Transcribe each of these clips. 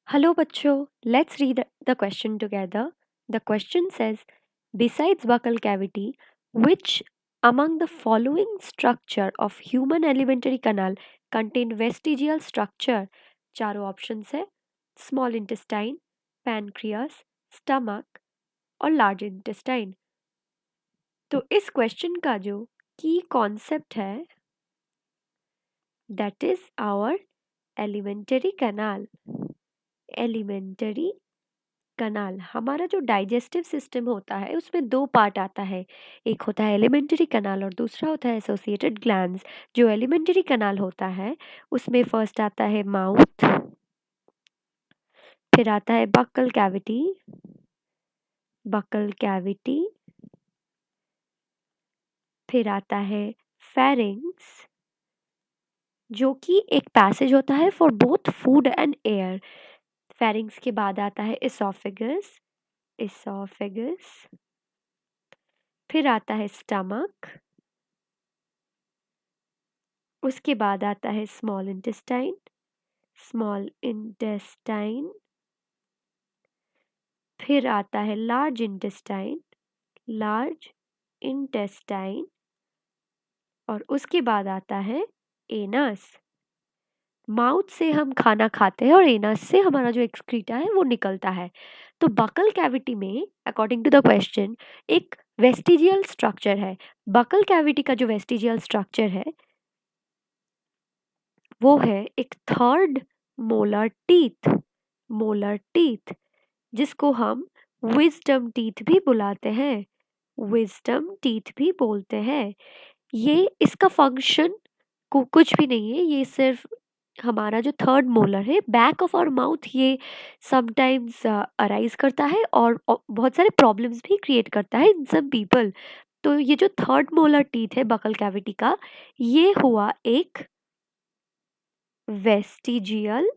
Hello, bachcho. Let's read the question together. The question says, besides buccal cavity, which among the following structure of human alimentary canal contain vestigial structure? चारों option है small intestine, pancreas, stomach और large intestine. तो इस question का जो की concept है that is our alimentary canal. Alimentary canal हमारा जो डाइजेस्टिव सिस्टम होता है उसमें दो पार्ट आता है। एक होता है एलिमेंटरी कनाल और दूसरा होता है एसोसिएटेड ग्लैंड्स। जो एलिमेंटरी कनाल होता है उसमें फर्स्ट आता है माउथ, फिर आता है बक्कल कैविटी, बक्कल कैविटी, फिर आता है फेरिंग्स जो कि एक पैसेज होता है for both food and air. Pharynx के बाद आता है इसोफेगस, इसोफेगस, फिर आता है स्टमक, उसके बाद आता है स्मॉल इंटेस्टाइन, स्मॉल इंटेस्टाइन, फिर आता है लार्ज इंटेस्टाइन, लार्ज इंटेस्टाइन और उसके बाद आता है एनस। माउथ से हम खाना खाते हैं और एनस से हमारा जो एक्सक्रीटा है वो निकलता है। तो बकल कैविटी में अकॉर्डिंग टू द क्वेश्चन एक वेस्टिजियल स्ट्रक्चर है। बकल कैविटी का जो वेस्टिजियल स्ट्रक्चर है वो है एक third molar teeth, molar teeth जिसको हम विजडम टीथ भी बुलाते हैं, विजडम टीथ भी बोलते हैं। ये इसका फंक्शन कुछ भी नहीं है, ये सिर्फ हमारा जो थर्ड मोलर है बैक ऑफ आवर माउथ ये समटाइम्स अराइज करता है और बहुत सारे प्रॉब्लम्स भी क्रिएट करता है इन सम पीपल। तो ये जो थर्ड मोलर टीथ है बकल कैविटी का ये हुआ एक वेस्टिजियल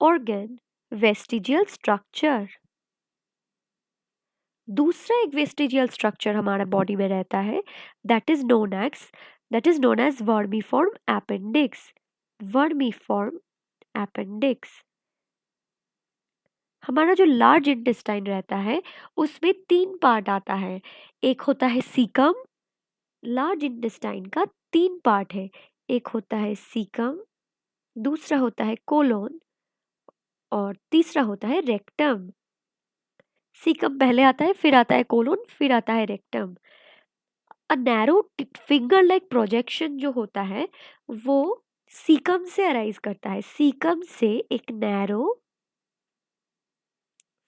ऑर्गन, वेस्टिजियल स्ट्रक्चर। दूसरा एक वेस्टिजियल स्ट्रक्चर हमारा बॉडी में रहता है that is known as vermiform appendix, vermiform appendix. हमारा जो लार्ज इंटेस्टाइन रहता है उसमें तीन पार्ट आता है। एक होता है सीकम, लार्ज इंटेस्टाइन का तीन पार्ट है। एक होता है सीकम, दूसरा होता है कोलोन और तीसरा होता है रेक्टम। सीकम पहले आता है, फिर आता है कोलोन, फिर आता है rectum. A narrow finger like projection जो होता है वो सीकम से अराइज करता है। सीकम से एक narrow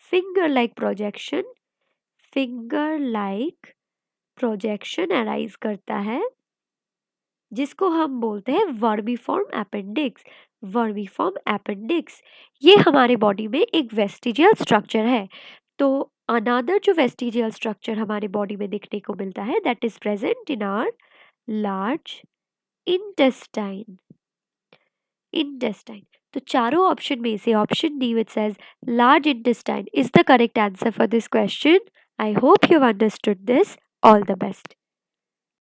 finger like projection, finger like projection arise करता है जिसको हम बोलते हैं वर्मीफॉर्म अपेंडिक्स। वर्मीफॉर्म अपेंडिक्स ये हमारे बॉडी में एक वेस्टिजियल स्ट्रक्चर है। तो अनदर जो वेस्टिजियल स्ट्रक्चर हमारे बॉडी में दिखने को मिलता है that is present in our large intestine, intestine. तो चारों ऑप्शन में से option D which says large intestine is the correct answer for this question. I hope you understood this. All the best.